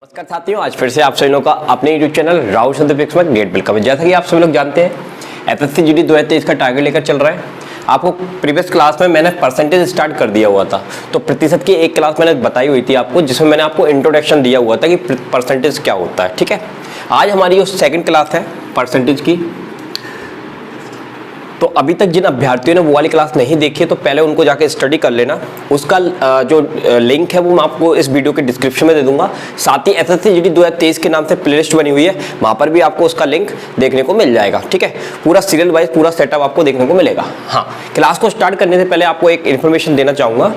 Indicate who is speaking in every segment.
Speaker 1: नमस्कार साथियों, आज फिर से आप सभी लोगों का अपने यूट्यूब चैनल राहुल संदीप में गेट वेलकम है। जैसा कि आप सभी लोग जानते हैं एसएससी जीडी 2023 का टारगेट लेकर चल रहा है। आपको प्रीवियस क्लास में मैंने परसेंटेज स्टार्ट कर दिया हुआ था, तो प्रतिशत की एक क्लास मैंने बताई हुई थी आपको, जिसमें मैंने आपको इंट्रोडक्शन दिया हुआ था कि परसेंटेज क्या होता है। ठीक है, आज हमारी जो सेकेंड क्लास है परसेंटेज की, तो अभी तक जिन अभ्यर्थियों ने वो वाली क्लास नहीं देखी है तो पहले उनको जाके स्टडी कर लेना। उसका जो लिंक है वो मैं आपको इस वीडियो के डिस्क्रिप्शन में दे दूंगा। साथ ही एसएससी जीडी 2023 के नाम से प्लेलिस्ट बनी हुई है, वहाँ पर भी आपको उसका लिंक देखने को मिल जाएगा। ठीक है, पूरा सीरियल वाइज पूरा सेटअप आपको देखने को मिलेगा। हाँ, क्लास को स्टार्ट करने से पहले आपको एक इन्फॉर्मेशन देना चाहूँगा।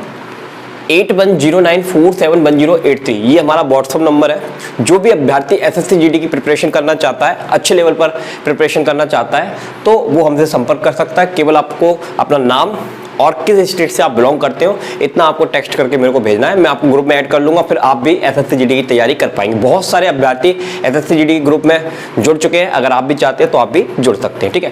Speaker 1: 8109471083 ये हमारा व्हाट्सअप नंबर है। जो भी अभ्यर्थी एसएससी जीडी की प्रिपरेशन करना चाहता है, अच्छे लेवल पर प्रिपरेशन करना चाहता है, तो वो हमसे संपर्क कर सकता है। केवल आपको अपना नाम और किस स्टेट से आप बिलोंग करते हो इतना आपको टेक्स्ट करके मेरे को भेजना है। मैं आपको ग्रुप में ऐड कर लूंगा, फिर आप भी एसएससी जीडी की तैयारी कर पाएंगे। बहुत सारे अभ्यर्थी एसएससी जीडी के ग्रुप में जुड़ चुके हैं, अगर आप भी चाहते हैं तो आप भी जुड़ सकते हैं। ठीक है,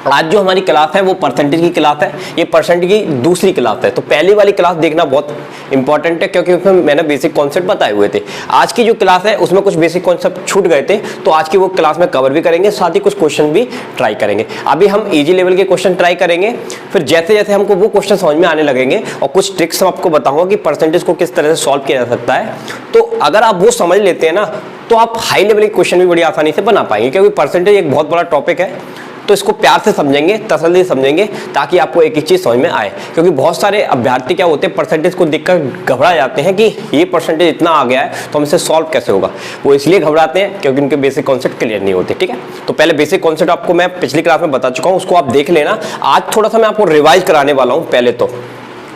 Speaker 1: आज जो हमारी क्लास है वो परसेंटेज की क्लास है। ये परसेंटेज की दूसरी क्लास है, तो पहली वाली क्लास देखना बहुत इंपॉर्टेंट है, क्योंकि उसमें मैंने बेसिक कॉन्सेप्ट बताए हुए थे। आज की जो क्लास है उसमें कुछ बेसिक कॉन्सेप्ट छूट गए थे, तो आज की वो क्लास में कवर भी करेंगे, साथ ही कुछ क्वेश्चन भी ट्राई करेंगे। अभी हम इजी लेवल के क्वेश्चन ट्राई करेंगे, फिर जैसे जैसे हमको वो क्वेश्चन समझ में आने लगेंगे और कुछ ट्रिक्स आपको बताऊंगा कि परसेंटेज को किस तरह से सॉल्व किया जा सकता है। तो अगर आप वो समझ लेते हैं ना, तो आप हाई लेवल के क्वेश्चन भी बड़ी आसानी से बना पाएंगे, क्योंकि परसेंटेज एक बहुत बड़ा टॉपिक है। तो इसको प्यार से समझेंगे, तसल्ली से समझेंगे, ताकि आपको एक ही चीज़ समझ में आए। क्योंकि बहुत सारे अभ्यर्थी क्या होते हैं, परसेंटेज को देखकर घबरा जाते हैं कि ये परसेंटेज इतना आ गया है तो हम इसे सॉल्व कैसे होगा। वो इसलिए घबराते हैं क्योंकि उनके बेसिक कॉन्सेप्ट क्लियर नहीं होते। ठीक है, तो पहले बेसिक कॉन्सेप्ट आपको मैं पिछली क्लास में बता चुका हूँ, उसको आप देख लेना। आज थोड़ा सा मैं आपको रिवाइज कराने वाला हूँ पहले तो,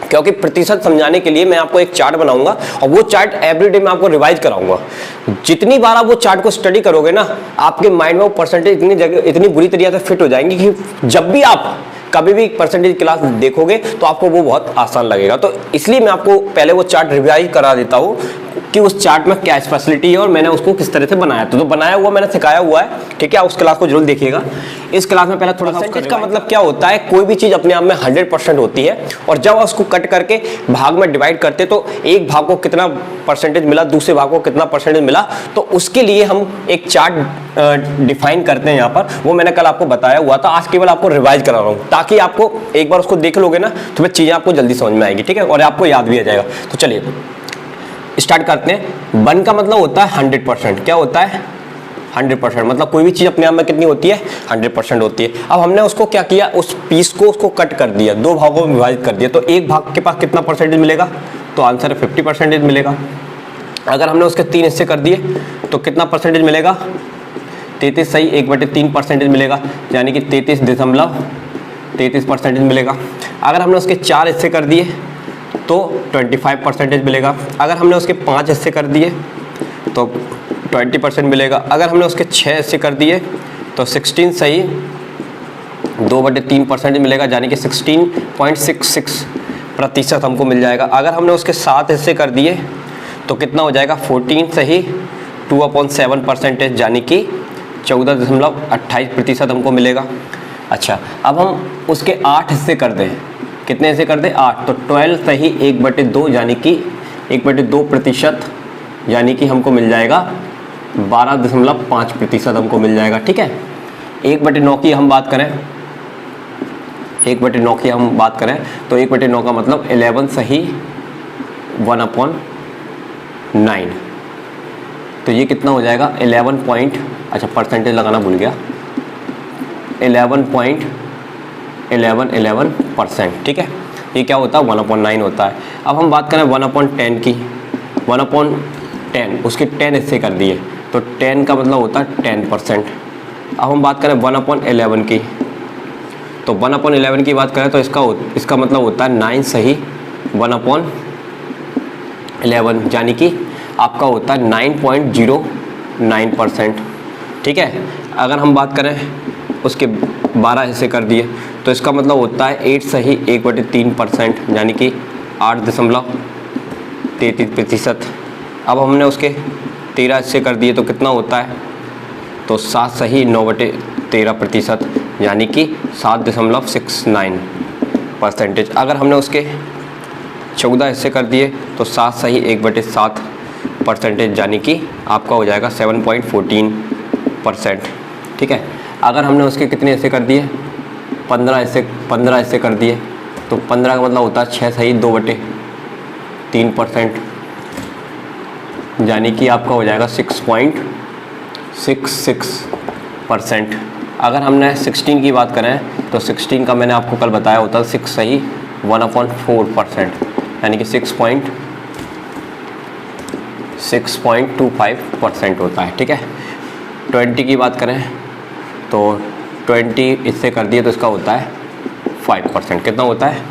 Speaker 1: क्योंकि प्रतिशत समझाने के लिए मैं आपको एक चार्ट बनाऊंगा और वो चार्ट एवरीडे मैं आपको रिवाइज कराऊंगा। जितनी बार आप वो चार्ट को स्टडी करोगे ना, आपके माइंड में वो परसेंटेज इतनी बुरी तरीके से फिट हो जाएंगी कि जब भी आप कभी भी परसेंटेज क्लास देखोगे तो आपको वो बहुत आसान लगेगा। तो इसलिए मैं आपको पहले वो चार्ट रिवाइज करा देता हूँ कि उस चार्ट में क्या स्पेशलिटी है और मैंने उसको किस तरह से बनाया। तो बनाया हुआ मैंने सिखाया हुआ है, ठीक है, उस क्लास को जरूर देखिएगा। इस क्लास में पहले थोड़ा सा परसेंटेज का मतलब क्या होता है। कोई भी चीज़ अपने आप में 100% होती है, और जब उसको कट करके भाग में डिवाइड करते तो एक भाग को कितना परसेंटेज मिला, दूसरे भाग को कितना परसेंटेज मिला, तो उसके लिए हम एक चार्ट डिफाइन करते हैं यहाँ पर। वो मैंने कल आपको बताया हुआ था, आज केवल आपको रिवाइज करा रहा हूँ, ताकि आपको एक बार उसको देख लोगे ना तो वह चीज़ें आपको जल्दी समझ में आएगी। ठीक है, और आपको याद भी आ जाएगा। तो चलिए स्टार्ट करते हैं। 1 का मतलब होता है 100%। क्या होता है? 100%। मतलब कोई भी चीज़ अपने आप में कितनी होती है? 100% होती है। अब हमने उसको क्या किया, उस पीस को उसको कट कर दिया, 2 भागों में विभाजित कर दिया, तो एक भाग के पास कितना परसेंटेज मिलेगा? तो आंसर है 50% मिलेगा। अगर हमने उसके 3 हिस्से कर दिए तो कितना परसेंटेज मिलेगा? 33 सही 1/3% मिलेगा, यानी कि 33.33% मिलेगा। अगर हमने उसके 4 हिस्से कर दिए तो 25% मिलेगा। अगर हमने उसके 5 हिस्से कर दिए तो 20% मिलेगा। अगर हमने उसके 6 हिस्से कर दिए तो 16 सही 2/3% मिलेगा, यानी कि 16.66% हमको मिल जाएगा। अगर हमने उसके 7 हिस्से कर दिए तो कितना हो जाएगा? 14 सही 2/7%, यानी कि 14.28% हमको मिलेगा। अच्छा, अब हम उसके 8 हिस्से कर दें, कितने हिस्से कर दें? 8, तो 12 सही 1/2, यानी कि 1/2%, यानी कि हमको मिल जाएगा 12.5% हमको मिल जाएगा। ठीक है, 1/9 की हम बात करें, 1/9 की हम बात करें तो 1/9 का मतलब 11 सही 1/9, तो ये कितना हो जाएगा? 11 परसेंटेज लगाना भूल गया, 11%। ठीक है, ये क्या होता है? 1/9 होता है। अब हम बात करें 1/10 की, 1/10 उसके 10 हिस्से कर दिए तो 10 का मतलब होता है 10%। अब हम बात करें 1/11 की, तो 1/11 की बात करें तो इसका मतलब होता है 9 सही 1/11, यानी कि आपका होता है 9.09%। ठीक है, अगर हम बात करें उसके 12 हिस्से कर दिए तो इसका मतलब होता है 8 सही 1/3%, यानी कि 8.33%। अब हमने उसके 13 हिस्से कर दिए तो कितना होता है? तो 7 सही 9/13%, यानी कि 7.69%। अगर हमने उसके 14 हिस्से कर दिए तो 7 सही 1/7, परसेंटेज, यानी कि आपका हो जाएगा 7.14%। ठीक है, अगर हमने उसके कितने हिस्से कर दिए, 15 हिस्से कर दिए, तो 15 का मतलब होता है 6 सही 2/3%, यानी कि आपका हो जाएगा 6.66%। अगर हमने 16 की बात करें तो 16 का मैंने आपको कल बताया होता है 6 सही 1/4%, यानी कि 6.25% होता है। ठीक है, 20 की बात करें तो 20 इससे कर दिए तो इसका होता है 5%। कितना होता है?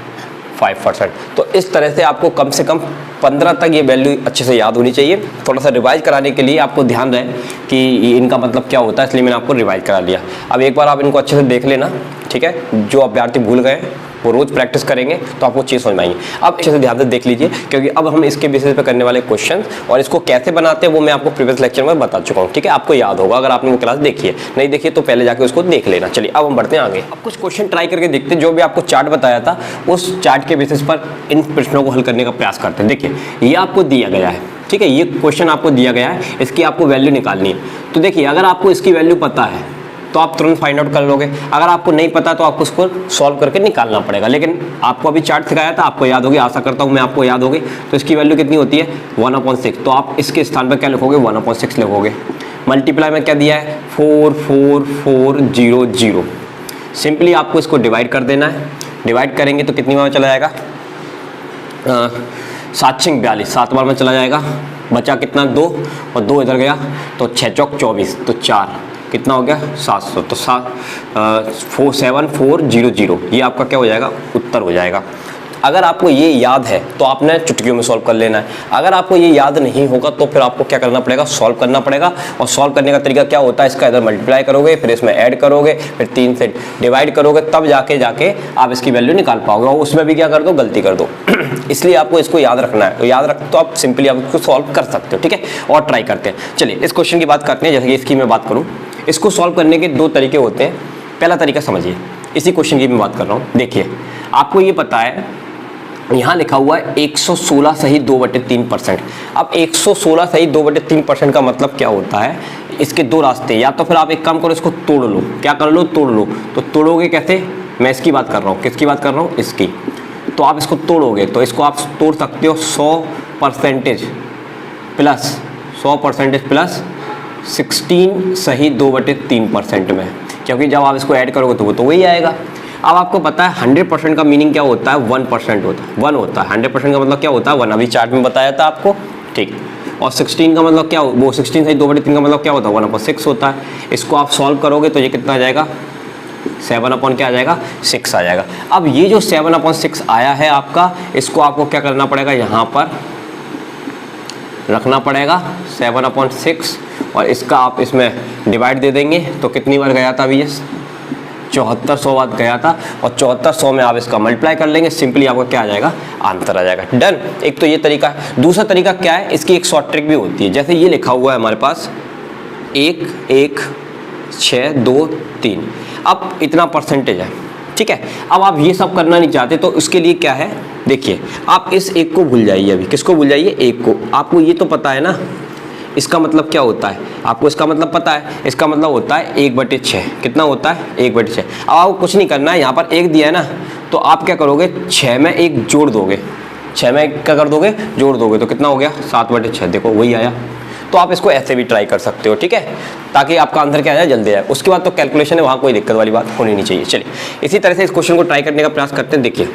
Speaker 1: 5%। तो इस तरह से आपको कम से कम 15 तक ये वैल्यू अच्छे से याद होनी चाहिए। थोड़ा सा रिवाइज कराने के लिए आपको ध्यान रहे कि इनका मतलब क्या होता है, इसलिए मैंने आपको रिवाइज करा लिया। अब एक बार आप इनको अच्छे से देख लेना, ठीक है। जो अभ्यर्थी भूल गए वो रोज़ प्रैक्टिस करेंगे तो आपको चीज़ समझ में आएंगी। अब अच्छे से ध्यान से देख लीजिए, क्योंकि अब हम इसके बेसिस पे करने वाले क्वेश्चन और इसको कैसे बनाते हैं वो मैं आपको प्रीवियस लेक्चर में बता चुका हूँ। ठीक है, आपको याद होगा अगर आपने वो क्लास देखी है, नहीं देखी तो पहले जाके उसको देख लेना। चलिए अब हम बढ़ते हैं आगे। अब कुछ क्वेश्चन ट्राई करके देखते हैं। जो भी आपको चार्ट बताया था उस चार्ट के बेसिस पर इन प्रश्नों को हल करने का प्रयास करते हैं। देखिए, ये आपको दिया गया है, ठीक है, ये क्वेश्चन आपको दिया गया है, इसकी आपको वैल्यू निकालनी है। तो देखिए, अगर आपको इसकी वैल्यू पता है तो आप तुरंत फाइंड आउट कर लोगे, अगर आपको नहीं पता तो आपको उसको सॉल्व करके निकालना पड़ेगा। लेकिन आपको अभी चार्ट सिखाया था, आपको याद होगी, आशा करता हूँ मैं आपको याद होगी। तो इसकी वैल्यू कितनी होती है? 1/6। तो आप इसके स्थान पर क्या लिखोगे? 1/6 लिखोगे। मल्टीप्लाई में क्या दिया है? 44400। सिंपली आपको इसको डिवाइड कर देना है। डिवाइड करेंगे तो कितनी बार चला जाएगा? 7×42, 7 बार में चला जाएगा। बचा कितना? 2, और 2 इधर गया तो 6 चौक 24, तो 4, कितना हो गया? 700। तो 47400 ये आपका क्या हो जाएगा? उत्तर हो जाएगा। अगर आपको ये याद है तो आपने चुटकियों में सॉल्व कर लेना है। अगर आपको ये याद नहीं होगा तो फिर आपको क्या करना पड़ेगा? सॉल्व करना पड़ेगा। और सॉल्व करने का तरीका क्या होता है? इसका इधर मल्टीप्लाई करोगे, फिर इसमें ऐड करोगे, फिर 3 से डिवाइड करोगे, तब जाके आप इसकी वैल्यू निकाल पाओगे। और उसमें भी क्या कर दो? गलती कर दो। इसलिए आपको इसको याद रखना है। तो याद रख तो आप सिंपली आप इसको सॉल्व कर सकते हो। ठीक है, और ट्राई करते हैं। चलिए इस क्वेश्चन की बात करते हैं। जैसे कि इसकी मैं बात करूँ, इसको सॉल्व करने के 2 तरीके होते हैं। पहला तरीका समझिए, इसी क्वेश्चन की मैं बात कर रहा हूँ। देखिए, आपको ये पता है, यहाँ लिखा हुआ है 116 सही 2/3%। अब 116 सही 2/3% का मतलब क्या होता है? इसके 2 रास्ते, या तो फिर आप एक काम करो, इसको तोड़ लो। क्या कर लो? तोड़ लो। तो तोड़ोगे कैसे? मैं इसकी बात कर रहा हूँ। किसकी बात कर रहा हूँ? इसकी। तो आप इसको तोड़ोगे तो इसको आप तोड़ सकते हो 100% प्लस 16 सही 2/3% में, क्योंकि जब आप इसको ऐड करोगे तो वो तो वही आएगा। अब आपको पता है 100% का मीनिंग क्या होता है? 1% होता है, 1 होता है। 100% का मतलब क्या होता है? 1। अभी चार्ट में बताया था आपको, ठीक। और 16 का मतलब क्या? वो 16 सही 2/3 का मतलब क्या होता है? 1/6 होता है। इसको आप सॉल्व करोगे तो ये कितना आ जाएगा? 7 क्या आ जाएगा? 6 आ जाएगा। अब ये जो 7/6 आया है आपका, इसको आपको क्या करना पड़ेगा? यहाँ पर रखना पड़ेगा 7/6, और इसका आप इसमें डिवाइड दे देंगे तो कितनी बार गया था? अभी ये 7400 बार गया था, और 7400 में आप इसका मल्टीप्लाई कर लेंगे। सिंपली आपको क्या आ जाएगा? आंसर आ जाएगा। डन। एक तो ये तरीका है। दूसरा तरीका क्या है? इसकी एक शॉर्ट ट्रिक भी होती है। जैसे ये लिखा हुआ है हमारे पास 1 1 6 2 3, अब इतना परसेंटेज है, ठीक है। अब आप ये सब करना नहीं चाहते तो उसके लिए क्या है? देखिए, आप इस 1 को भूल जाइए। अभी किसको भूल जाइए? 1 को। आपको ये तो पता है ना इसका मतलब क्या होता है? आपको इसका मतलब पता है। इसका मतलब होता है 1/6। कितना होता है? 1/6। अब आपको कुछ नहीं करना है, यहाँ पर 1 दिया है ना, तो आप क्या करोगे? 6 में 1 जोड़ दोगे। 6 में 1 क्या कर दोगे? जोड़ दोगे, तो कितना हो गया? 7/6। देखो वही आया। तो आप इसको ऐसे भी ट्राई कर सकते हो, ठीक है, ताकि आपका आंसर क्या आ जाए? जल्दी आए। उसके बाद तो कैलकुलेशन है, वहाँ कोई दिक्कत वाली बात होनी नहीं चाहिए। चलिए इसी तरह से इस क्वेश्चन को ट्राई करने का प्रयास करते हैं। देखिए,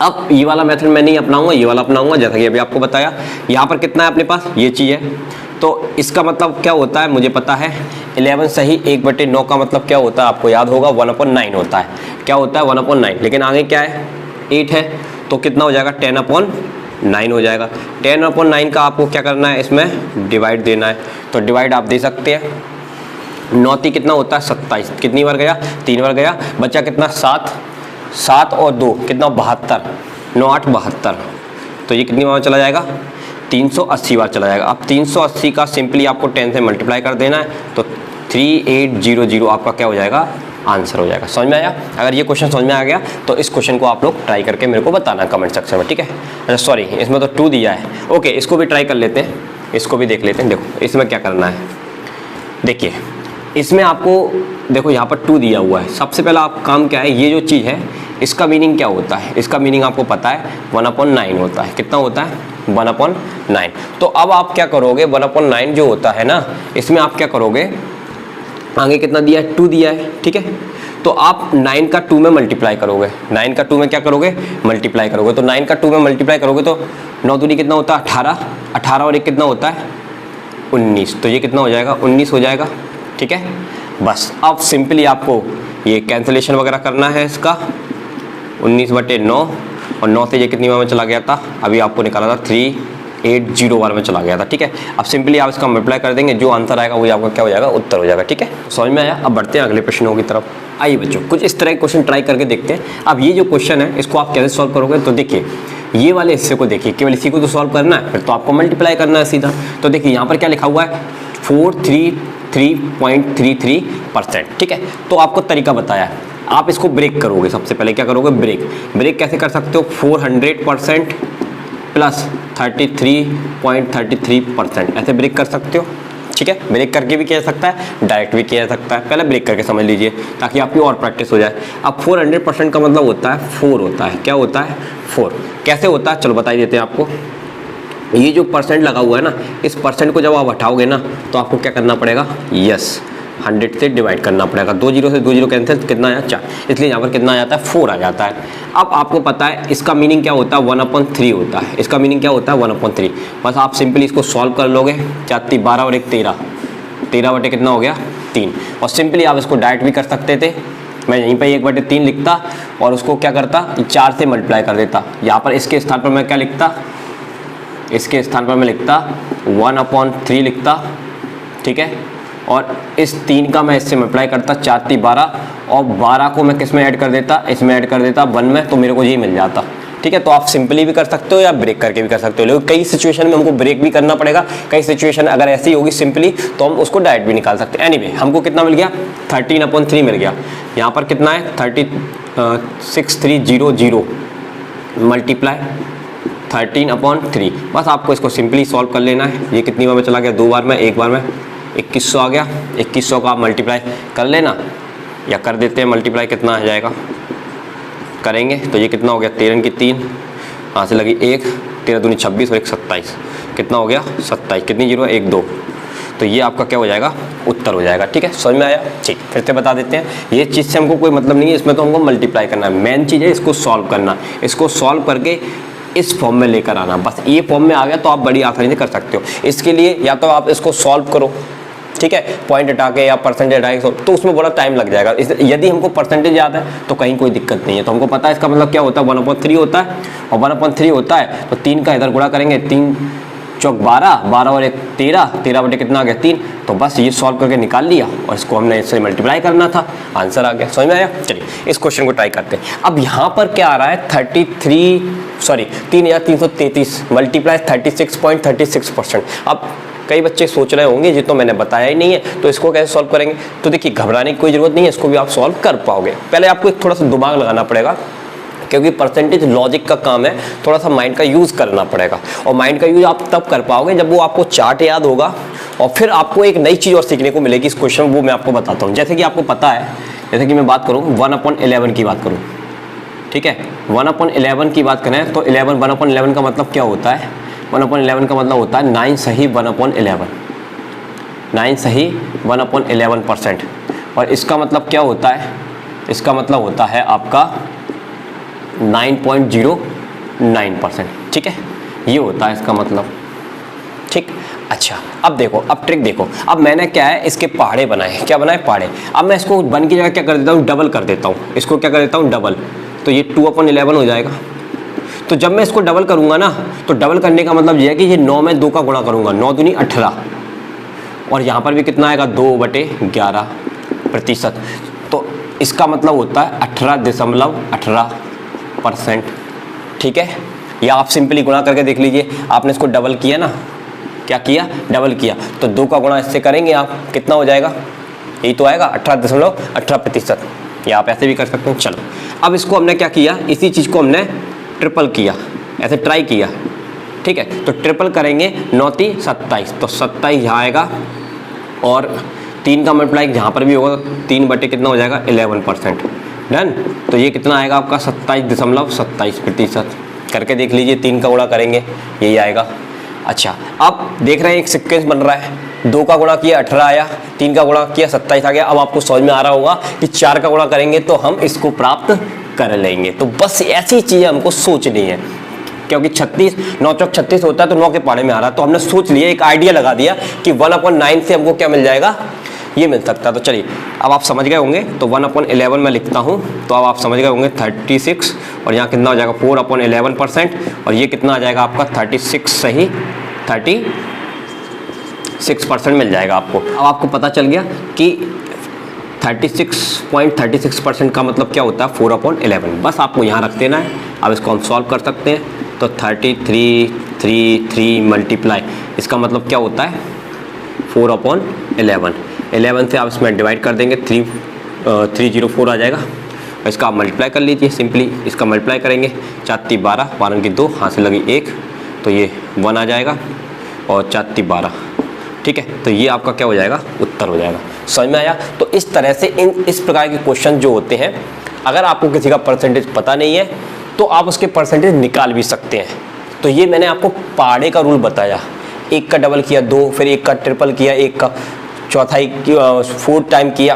Speaker 1: अब ये वाला मेथड मैं नहीं अपनाऊंगा, ये वाला अपनाऊंगा। जैसा कि अभी आपको बताया, यहाँ पर कितना है अपने पास? ये चीज़ है। तो इसका मतलब क्या होता है? मुझे पता है 11 सही 1/9 का मतलब क्या होता है? आपको याद होगा 1/9 होता है। क्या होता है? 1/9। लेकिन आगे क्या है? 8 है, तो कितना हो जाएगा? 10/9 हो जाएगा। 10/9 का आपको क्या करना है? इसमें डिवाइड देना है। तो डिवाइड आप दे सकते हैं। 9 कितना होता है? 27। कितनी बार गया? 3 बार गया। बचा कितना? 7 और 2 कितना? 72। 9 8 72। तो ये कितनी बार चला जाएगा? 380 बार चला जाएगा। अब 380 का सिंपली आपको 10 से मल्टीप्लाई कर देना है, तो 3800 आपका क्या हो जाएगा? आंसर हो जाएगा। समझ में आया? अगर ये क्वेश्चन समझ में आ गया तो इस क्वेश्चन को आप लोग ट्राई करके मेरे को बताना कमेंट सेक्शन में, ठीक है। अच्छा सॉरी, इसमें तो 2 दिया है। ओके, इसको भी ट्राई कर लेते हैं। इसको भी देख लेते हैं। देखो इसमें क्या करना है, देखिए इसमें आपको देखो यहाँ पर 2 दिया हुआ है। सबसे पहला आप काम क्या है, ये जो चीज़ है इसका मीनिंग क्या होता है, इसका मीनिंग आपको पता है 1/9 होता है। कितना होता है, 1/9। तो अब आप क्या करोगे, 1/9 जो होता है ना, इसमें आप क्या करोगे, आगे कितना दिया है, 2 दिया है, ठीक है। तो आप 9 का 2 में मल्टीप्लाई करोगे, 9 का 2 में क्या करोगे, मल्टीप्लाई करोगे। तो 9 का 2 में मल्टीप्लाई करोगे तो 9 दूनी कितना होता है, 18, 18 और 1 कितना होता है, 19। तो ये कितना हो जाएगा, 19 हो जाएगा, ठीक है। बस अब सिंपली आपको ये कैंसिलेशन वगैरह करना है इसका, 19/9 और 9 से ये कितनी बार में चला गया था, अभी आपको निकाला था 380 बार में चला गया था, ठीक है। अब सिंपली आप इसका मल्टीप्लाई कर देंगे, जो आंसर आएगा वही आपका क्या हो जाएगा, उत्तर हो जाएगा, ठीक है। समझ में आया। अब बढ़ते हैं अगले प्रश्नों की तरफ। आइए बच्चों, कुछ इस तरह के क्वेश्चन ट्राई करके देखते हैं। अब ये जो क्वेश्चन है इसको आप कैसे सॉल्व करोगे, तो देखिए ये वाले हिस्से को देखिए, केवल इसी को तो सॉल्व करना है, फिर तो आपको मल्टीप्लाई करना है सीधा। तो देखिए यहाँ पर क्या लिखा हुआ है, 433.33%, ठीक है। तो आपको तरीका बताया है, आप इसको ब्रेक करोगे। सबसे पहले क्या करोगे, ब्रेक कैसे कर सकते हो, 400% प्लस 33.33%, ऐसे ब्रेक कर सकते हो, ठीक है। ब्रेक करके भी किया जा सकता है, डायरेक्ट भी किया जा सकता है। पहले ब्रेक करके समझ लीजिए ताकि आपकी और प्रैक्टिस हो जाए। अब 400% का मतलब होता है 4 होता है, क्या होता है, 4। कैसे होता है चलो बता ही देते हैं आपको। ये जो परसेंट लगा हुआ है ना, इस परसेंट को जब आप हटाओगे ना तो आपको क्या करना पड़ेगा, यस 100 से डिवाइड करना पड़ेगा। 2 0 से 2 0 कैंसिल, कितना आया, 4, इसलिए यहाँ पर कितना आ जाता है, 4 आ जाता है। अब आपको पता है इसका मीनिंग क्या होता है, 1/3 होता है। इसका मीनिंग क्या होता है, 1/3। बस आप सिंपली इसको सॉल्व कर लोगे, 4 12 और 1 13, 13 बटे कितना हो गया, 3। और सिंपली आप इसको डायरेक्ट भी कर सकते थे, मैं यहीं पर 1/3 लिखता और उसको क्या करता, 4 से मल्टीप्लाई कर देता। यहाँ पर इसके स्थान पर मैं क्या लिखता, इसके स्थान पर मैं लिखता 1/3 लिखता, ठीक है। और इस 3 का मैं इससे मल्टीप्लाई करता, 4 3 12 और 12 को मैं किस में ऐड कर देता, इसमें ऐड कर देता 1 में, तो मेरे को ये मिल जाता, ठीक है। तो आप सिंपली भी कर सकते हो या ब्रेक करके भी कर सकते हो, लेकिन कई सिचुएशन में हमको ब्रेक भी करना पड़ेगा। कई सिचुएशन अगर ऐसी होगी सिंपली तो हम उसको डायरेक्ट भी निकाल सकते हैं। एनीवे हमको कितना मिल गया, 13/3 मिल गया। यहाँ पर कितना है, 6300 मल्टीप्लाई 13/3। बस आपको इसको सिंपली सॉल्व कर लेना है। ये कितनी बार में चला गया, 2 बार में, 1 बार में 2100 आ गया। 2100 का आप मल्टीप्लाई कर लेना, या कर देते हैं मल्टीप्लाई, कितना आ जाएगा, करेंगे तो ये कितना हो गया, 13 की 3, यहाँ से लगी 1, 13 दूनी 26 और 1 27, कितना हो गया 27, कितनी 0 1 2। तो ये आपका क्या हो जाएगा, उत्तर हो जाएगा, ठीक है। समझ में आया, ठीक। फिर से बता देते हैं, ये चीज़ से हमको कोई मतलब नहीं है, इसमें तो हमको मल्टीप्लाई करना है। मेन चीज़ है इसको सॉल्व करना, इसको सॉल्व करके इस फॉर्म में लेकर आना। बस ये फॉर्म में आ गया तो आप बड़ी आसानी से कर सकते हो। इसके लिए या तो आप इसको सॉल्व करो, ठीक है, पॉइंट हटा के या परसेंटेज हटा के, तो उसमें बड़ा टाइम लग जाएगा। यदि हमको परसेंटेज याद है तो कहीं कोई दिक्कत नहीं है। तो हमको पता है इसका मतलब क्या होता है, 1/3 होता है, और 1/3 होता है तो 3 का इधर गुणा करेंगे, 3 चौक 12, 12 और 1 13, 13 बटे कितना आ गया 3। तो बस ये सॉल्व करके निकाल लिया और इसको हमने इससे मल्टीप्लाई करना था, आंसर आ गया। समझ में आया। चलिए इस क्वेश्चन को ट्राई करते हैं। अब यहाँ पर क्या आ रहा है, 3333 मल्टीप्लाई 36.36%। अब कई बच्चे सोच रहे होंगे ये तो मैंने बताया ही नहीं है, तो इसको कैसे सॉल्व करेंगे। तो देखिए घबराने की कोई ज़रूरत नहीं है, इसको भी आप सॉल्व कर पाओगे। पहले आपको एक थोड़ा सा दिमाग लगाना पड़ेगा, क्योंकि परसेंटेज लॉजिक का काम है, थोड़ा सा माइंड का यूज़ करना पड़ेगा। और माइंड का यूज़ आप तब कर पाओगे जब वो आपको चार्ट याद होगा, और फिर आपको एक नई चीज़ और सीखने को मिलेगी इस क्वेश्चन, वो मैं आपको बताता हूँ। जैसे कि आपको पता है, जैसे कि मैं बात करूँ 1/11 की बात करूँ, ठीक है, 1/11 की बात करें तो 1/11 का मतलब क्या होता है, 1/11 का मतलब होता है 9 सही 1/11, 9 सही 1/11%। और इसका मतलब क्या होता है, इसका मतलब होता है आपका 9.09%, ठीक है, ये होता है इसका मतलब, ठीक। अच्छा अब देखो, अब ट्रिक देखो, अब मैंने क्या है इसके पहाड़े बनाए, क्या बनाए, पहाड़े। अब मैं इसको 1 की जगह क्या कर देता हूँ, डबल कर देता हूँ, इसको क्या कर देता हूँ, डबल, तो ये 2/11 हो जाएगा। तो जब मैं इसको डबल करूँगा ना, तो डबल करने का मतलब ये है कि ये 9 में 2 का गुणा करूँगा, 9 दूनी 18, और यहाँ पर भी कितना आएगा 2/11%। तो इसका मतलब होता है 18.18%, ठीक है। या आप सिंपली गुणा करके देख लीजिए, आपने इसको डबल किया ना, क्या किया, डबल किया, तो 2 का गुणा इससे करेंगे आप, कितना हो जाएगा, यही तो आएगा 18.18%। या आप ऐसे भी कर सकते हैं। चलो अब इसको हमने क्या किया, इसी चीज़ को हमने ट्रिपल किया, ऐसे ट्राई किया, ठीक है। तो ट्रिपल करेंगे 9 3 27, तो 27 यहाँ आएगा और 3 का मल्टीप्लाई जहाँ पर भी होगा 3 बटे कितना हो जाएगा 11%। डन। तो ये कितना आएगा आपका 27.27% करके देख लीजिए। 3 का गुणा करेंगे यही आएगा। अच्छा, अब देख रहे हैं एक सीक्वेंस बन रहा है। 2 का गुणा किया 18 आया, 3 का गुणा किया 27 आ गया। अब आपको समझ में आ रहा होगा कि 4 का गुणा करेंगे तो हम इसको प्राप्त कर लेंगे। तो बस ऐसी चीज़ें हमको सोचनी है, क्योंकि 36 9 चौक 36 होता है तो 9 के पारे में आ रहा है। तो हमने सोच लिया, एक आइडिया लगा दिया कि 1/9 से हमको क्या मिल जाएगा, ये मिल सकता है। तो चलिए अब आप समझ गए होंगे। तो 1/11 मैं लिखता हूँ, तो अब आप समझ गए होंगे 36 और यहाँ कितना हो जाएगा 4/11%, और ये कितना आ जाएगा आपका 36 सही 36% मिल जाएगा आपको। अब आपको पता चल गया कि 36.36% का मतलब क्या होता है 4/11। बस आपको यहाँ रख देना है। अब इसको हम सॉल्व कर सकते हैं। तो 33 मल्टीप्लाई, इसका मतलब क्या होता है 4/11। 11 से आप इसमें डिवाइड कर देंगे, 304 आ जाएगा। इसका आप मल्टीप्लाई कर लीजिए सिंपली। इसका मल्टीप्लाई करेंगे 4 3 12, 12 की 2, हाथ से लगी 1, तो ये 1 आ जाएगा और 4 3 12। ठीक है, तो ये आपका क्या हो जाएगा, उत्तर हो जाएगा। समझ में आया? तो इस तरह से इस प्रकार के क्वेश्चन जो होते हैं, अगर आपको किसी का परसेंटेज पता नहीं है तो आप उसके परसेंटेज निकाल भी सकते हैं। तो ये मैंने आपको पहाड़े का रूल बताया। 1 का डबल किया 2, फिर 1 का ट्रिपल किया, 1 का चौथाई 4 टाइम किया,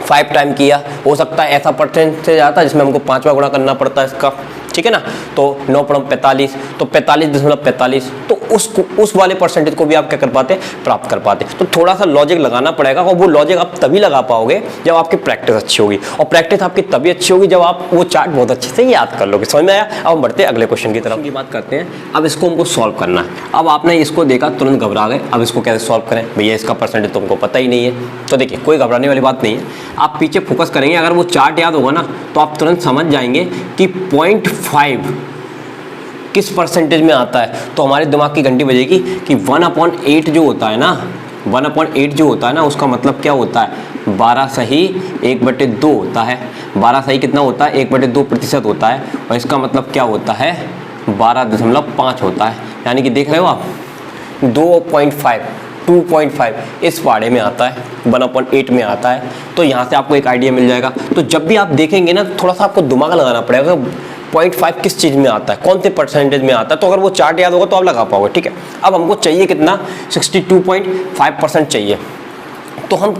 Speaker 1: 5 टाइम किया। हो सकता है ऐसा परसेंटेज आता है जिसमें हमको 5वां गुणा करना पड़ता है इसका, ठीक है ना। तो 9 × 45, तो 45.45, तो उस वाले परसेंटेज को भी आप क्या कर पाते, प्राप्त कर पाते। तो थोड़ा सा लॉजिक लगाना पड़ेगा, और वो लॉजिक आप तभी लगा पाओगे जब आपकी प्रैक्टिस अच्छी होगी। और प्रैक्टिस आपकी तभी अच्छी होगी जब आप वो चार्ट बहुत अच्छे से याद कर लोगे। समझ में आया? अब हम बढ़ते हैं अगले क्वेश्चन की तरफ की बात करते हैं। अब इसको हमको सॉल्व करना है। अब आपने इसको देखा, तुरंत घबरा गए। अब इसको कैसे सॉल्व करें, भैया इसका परसेंटेज तुमको पता ही नहीं है। तो देखिए, कोई घबराने वाली बात नहीं है। आप पीछे फोकस करेंगे, अगर वो चार्ट याद होगा ना तो आप तुरंत समझ जाएंगे कि 0.5 किस परसेंटेज में आता है। तो हमारे दिमाग की घंटी बजेगी कि 1/8 जो होता है ना, 1/8 जो होता है ना, उसका मतलब क्या होता है 12 सही 1/2 होता है। 12 सही कितना होता है 1/2% होता है, और इसका मतलब क्या होता है 12.5 होता है। यानी कि देख रहे हो आप 2.5 इस पहाड़े में आता है, 1/8 में आता है। तो यहाँ से आपको एक आइडिया मिल जाएगा। तो जब भी आप देखेंगे ना, थोड़ा सा आपको दिमाग लगाना पड़ेगा 0.5 किस चीज़ में आता है, कौन से परसेंटेज में आता है। तो अगर वो चार्ट याद होगा तो आप लगा पाओगे। ठीक है, अब हमको चाहिए कितना 62.5% चाहिए। तो हम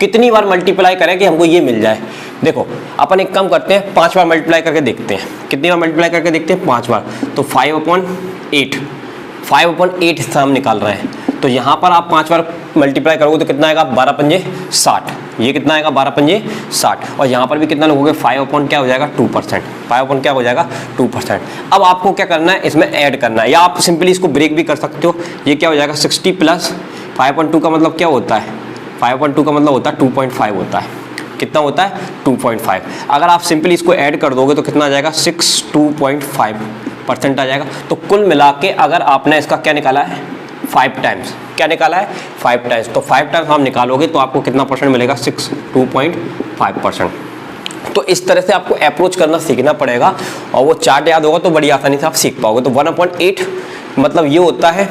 Speaker 1: कितनी बार मल्टीप्लाई करें कि हमको ये मिल जाए। देखो, अपन एक काम करते हैं, 5 बार मल्टीप्लाई करके देखते हैं। कितनी बार मल्टीप्लाई करके देखते हैं 5 बार। तो 5/8 हिस्सा हम निकाल रहे हैं। तो यहाँ पर आप 5 बार मल्टीप्लाई करोगे तो कितना आएगा 12 पंजे 60। ये कितना आएगा 12 पंजे 60। और यहाँ पर भी कितना लोगोगे 5 क्या हो जाएगा 2%। 5 क्या हो जाएगा 2%। अब आपको क्या करना है, इसमें ऐड करना है, या आप सिंपली इसको ब्रेक भी कर सकते हो। ये क्या हो जाएगा 60 प्लस 5.2 का मतलब क्या होता है 5.2 का मतलब होता है 2.5 होता है। कितना होता है 2.5। अगर आप सिंपली इसको ऐड कर दोगे तो कितना आ जाएगा 62.5% आ जाएगा। तो कुल मिला के अगर आपने इसका क्या निकाला है 5 टाइम्स, क्या निकाला है 5 टाइम्स, तो 5 टाइम्स आप निकालोगे तो आपको कितना परसेंट मिलेगा 62.5%। तो इस तरह से आपको अप्रोच करना सीखना पड़ेगा, और वो चार्ट याद होगा तो बड़ी आसानी से आप सीख पाओगे। तो 1/8 मतलब ये होता है,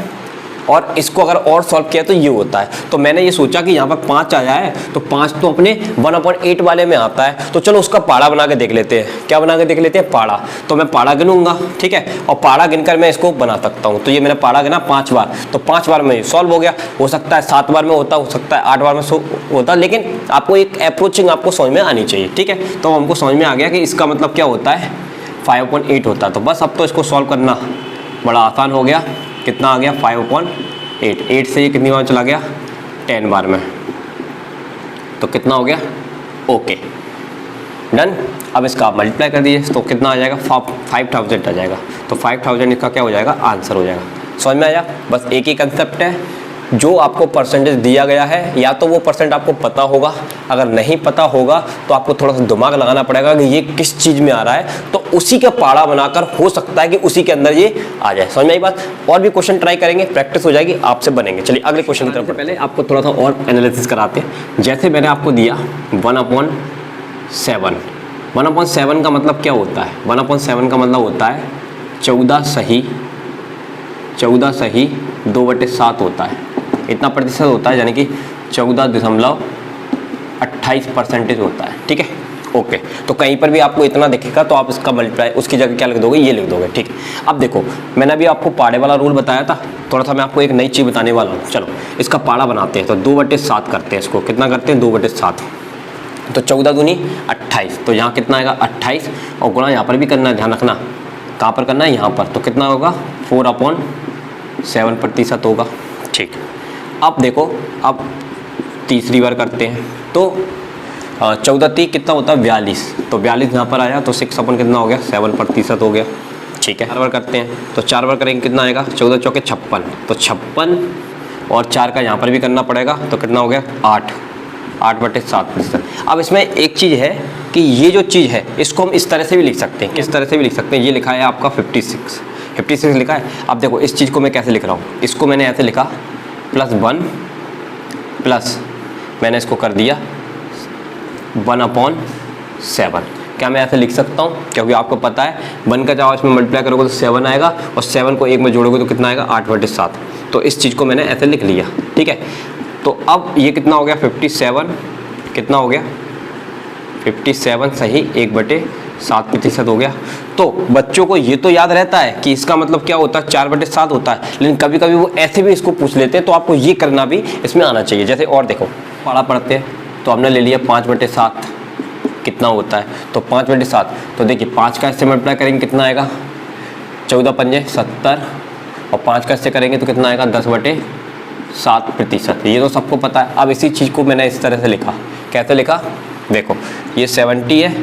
Speaker 1: और इसको अगर और सॉल्व किया तो ये होता है। तो मैंने ये सोचा कि यहाँ पर 5 आया है, तो 5 तो अपने 1/8 वाले में आता है। तो चलो उसका पाड़ा बना के देख लेते हैं। क्या बना के देख लेते हैं, पाड़ा। तो मैं पाड़ा गिनूंगा, ठीक है, और पाड़ा गिनकर मैं इसको बना सकता हूँ। तो ये मैंने पाड़ा गिना 5 बार, तो 5 बार में सॉल्व हो गया। हो सकता है 7 बार में होता, हो सकता है 8 बार में होता, लेकिन आपको एक अप्रोचिंग आपको समझ में आनी चाहिए। ठीक है, तो हमको समझ में आ गया कि इसका मतलब क्या होता है 5/8 होता है। तो बस अब तो इसको सॉल्व करना बड़ा आसान हो गया। कितना आ गया 5/8। 8 से ये कितनी बार चला गया 10 बार में, तो कितना हो गया ओके डन। अब इसका आप मल्टीप्लाई कर दीजिए तो कितना आ जाएगा 5000 आ जाएगा। तो 5000 इसका क्या हो जाएगा आंसर हो जाएगा। समझ में आया? बस एक ही कंसेप्ट है, जो आपको परसेंटेज दिया गया है या तो वो परसेंट आपको पता होगा, अगर नहीं पता होगा तो आपको थोड़ा सा दिमाग लगाना पड़ेगा कि ये किस चीज़ में आ रहा है। तो उसी का पाड़ा बनाकर हो सकता है कि उसी के अंदर ये आ जाए। समझ में आई बात? और भी क्वेश्चन ट्राई करेंगे, प्रैक्टिस हो जाएगी, आपसे बनेंगे। चलिए अगले क्वेश्चन की तरफ। पहले आपको थोड़ा सा और एनालिसिस कराते हैं। जैसे मैंने आपको दिया 1/7। 1/7 का मतलब क्या होता है 1/7 का मतलब होता है 14 सही 14 सही 2/7 होता है, इतना प्रतिशत होता है, यानी कि 14.28% होता है। ठीक है, ओके। तो कहीं पर भी आपको इतना दिखेगा तो आप इसका मल्टीप्लाई उसकी जगह क्या लिख दोगे, ये लिख दोगे। ठीक है, अब देखो मैंने अभी आपको पाड़े वाला रूल बताया था, थोड़ा सा मैं आपको एक नई चीज़ बताने वाला हूँ। चलो इसका पाड़ा बनाते हैं, तो 2/7 करते हैं इसको, कितना करते हैं 2/7, तो 14 दूनी 28, तो यहाँ कितना आएगा 28, और गुणा यहाँ पर भी करना है, ध्यान रखना कहाँ पर करना है, यहाँ पर, तो कितना होगा 4/7% होगा। ठीक, अब देखो अब तीसरी बार करते हैं, तो 14 3 कितना होता है 42, तो 42 यहाँ पर आया, तो 6 अपन कितना हो गया 7% हो गया। ठीक है, 4 बार करते हैं, तो 4 बार करेंगे कितना आएगा 14 चौके 56, तो 56 और 4 का यहाँ पर भी करना पड़ेगा, तो कितना हो गया 8/7%। अब इसमें एक चीज़ है कि ये जो चीज़ है इसको हम इस तरह से भी लिख सकते हैं, किस तरह से भी लिख सकते हैं, ये लिखा है आपका 56 लिखा है। अब देखो इस चीज़ को मैं कैसे लिख रहा हूँ, इसको मैंने ऐसे लिखा +1 प्लस मैंने इसको कर दिया 1/7। क्या मैं ऐसे लिख सकता हूँ, क्योंकि आपको पता है 1 का जब इसमें मल्टीप्लाई करोगे तो 7 आएगा, और 7 को 1 में जोड़ोगे तो कितना आएगा 8/7, तो इस चीज़ को मैंने ऐसे लिख लिया। ठीक है, तो अब ये कितना हो गया 57, कितना हो गया 57 सही 1/7% हो गया। तो बच्चों को ये तो याद रहता है कि इसका मतलब क्या होता है 4/7 होता है, लेकिन कभी कभी वो ऐसे भी इसको पूछ लेते हैं, तो आपको ये करना भी इसमें आना चाहिए। जैसे और देखो पाड़ा पढ़ते हैं, तो हमने ले लिया 5/7 कितना होता है, तो 5/7, तो देखिए 5 का इससे मल्टीप्लाई करेंगे कितना आएगा 14 पंजे 70, और 5 का इससे करेंगे तो कितना आएगा 10/7%। ये तो सबको पता है। अब इसी चीज़ को मैंने इस तरह से लिखा, कैसे लिखा देखो, ये 70 है,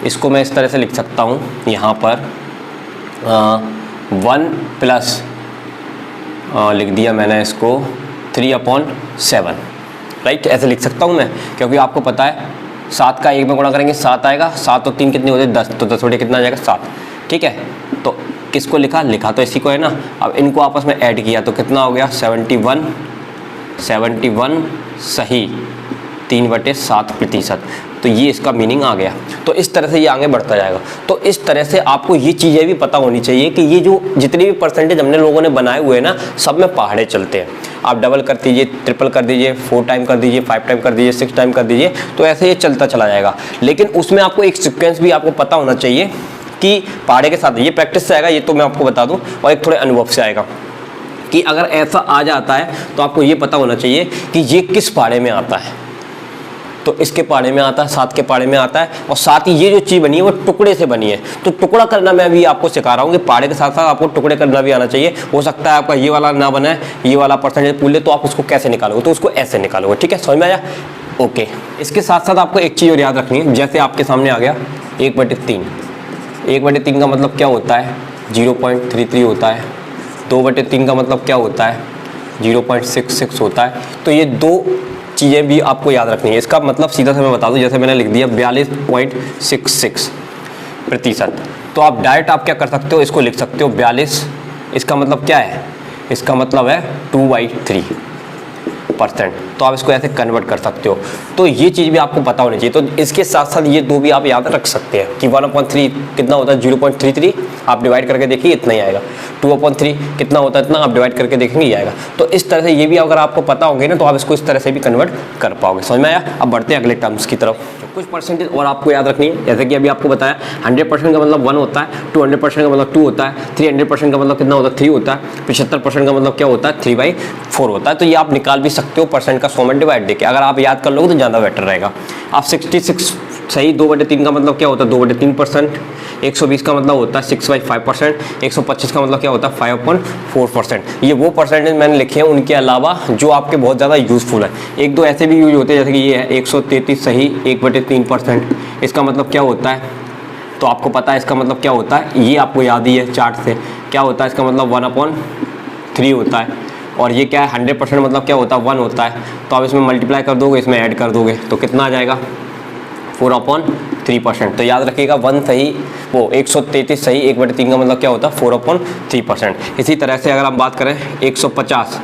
Speaker 1: इसको मैं इस तरह से लिख सकता हूँ यहाँ पर 1 प्लस लिख दिया मैंने इसको 3/7, राइट, ऐसे लिख सकता हूँ मैं, क्योंकि आपको पता है 7 का 1 में गुणा करेंगे 7 आएगा, 7 और 3 कितने होते हैं 10, तो 10 कितना आ जाएगा 7। ठीक है, तो किसको लिखा तो इसी को है ना। अब इनको आपस में ऐड किया तो कितना हो गया 71 सही 3/7%, तो ये इसका मीनिंग आ गया। तो इस तरह से ये आगे बढ़ता जाएगा। तो इस तरह से आपको ये चीज़ें भी पता होनी चाहिए कि ये जो जितने भी परसेंटेज हमने लोगों ने बनाए हुए हैं ना, सब में पहाड़े चलते हैं। आप डबल कर दीजिए, ट्रिपल कर दीजिए, 4 टाइम कर दीजिए, 5 टाइम कर दीजिए, 6 टाइम कर दीजिए, तो ऐसे ये चलता चला जाएगा। लेकिन उसमें आपको एक सीक्वेंस भी आपको पता होना चाहिए कि पहाड़े के साथ ये प्रैक्टिस से आएगा, ये तो मैं आपको बता दूँ, और एक थोड़े अनुभव से आएगा कि अगर ऐसा आ जाता है तो आपको ये पता होना चाहिए कि ये किस पहाड़े में आता है। तो इसके पाड़े में आता है, 7 के पाड़े में आता है, और साथ ही ये जो चीज़ बनी है वो टुकड़े से बनी है। तो टुकड़ा करना मैं अभी आपको सिखा रहा हूँ कि पाड़े के साथ साथ आपको टुकड़े करना भी आना चाहिए। हो सकता है आपका ये वाला ना बना है, ये वाला परसेंटेज पूछ ले, तो आप उसको कैसे निकालोगे, तो उसको ऐसे निकालोगे। ठीक है, समझ में आया? ओके। इसके साथ साथ आपको एक चीज़ और याद रखनी है, जैसे आपके सामने आ गया 1/3, 1/3 का मतलब क्या होता है 0.33 होता है, 2/3 का मतलब क्या होता है 0.66 होता है। तो ये दो चीज़ें भी आपको याद रखनी है। इसका मतलब सीधा से मैं बता दूं, जैसे मैंने लिख दिया 42.66%, तो आप डायरेक्ट आप क्या कर सकते हो, इसको लिख सकते हो 42, इसका मतलब क्या है, इसका मतलब है 2/3%, तो आप इसको ऐसे कन्वर्ट कर सकते हो। तो ये चीज़ भी आपको पता होनी चाहिए। तो इसके साथ साथ ये दो भी आप याद रख सकते हैं कि 1/3 कितना होता है 0.33, आप डिवाइड करके देखिए इतना ही आएगा। 2/3 कितना होता है इतना, आप डिवाइड करके देखेंगे ये आएगा। तो इस तरह से ये भी अगर आपको पता होंगे ना, तो आप इसको इस तरह से भी कन्वर्ट कर पाओगे। समझ में आया? अब बढ़ते हैं अगले टर्म्स की तरफ। कुछ परसेंटेज और आपको याद रखनी है, जैसे कि अभी आपको बताया 100% का मतलब 1 होता है, 200% का मतलब 2 होता है, 300% का मतलब कितना होता है 3 होता है, 75% का मतलब क्या होता है 3/4 होता है। तो ये आप निकाल भी सकते हो परसेंट का 100 में डिवाइड देके। अगर आप याद कर लोगे तो ज़्यादा बेटर रहेगा। आप 66 सही 2/3 का मतलब क्या होता है 2/3%, 120 का मतलब होता है 6/5%, 125 का मतलब क्या होता है 5/4%। ये वो परसेंटेज मैंने लिखे हैं, उनके अलावा जो आपके बहुत ज़्यादा यूज़फुल है। एक दो ऐसे भी यूज होते हैं, जैसे कि ये है 133 सही 1/3%, इसका मतलब क्या होता है, तो आपको पता है इसका मतलब क्या होता है, ये आपको याद ही है चार्ट से, क्या होता है इसका मतलब 1/3 होता है। और ये क्या है 100% मतलब क्या होता है 1 होता है। तो आप इसमें मल्टीप्लाई कर दोगे, इसमें ऐड कर दोगे, तो कितना आ जाएगा 4/3%। तो याद रखिएगा 1 सही वो 133 सही 1/3 का मतलब क्या होता है 4/3%। इसी तरह से अगर हम बात करें 150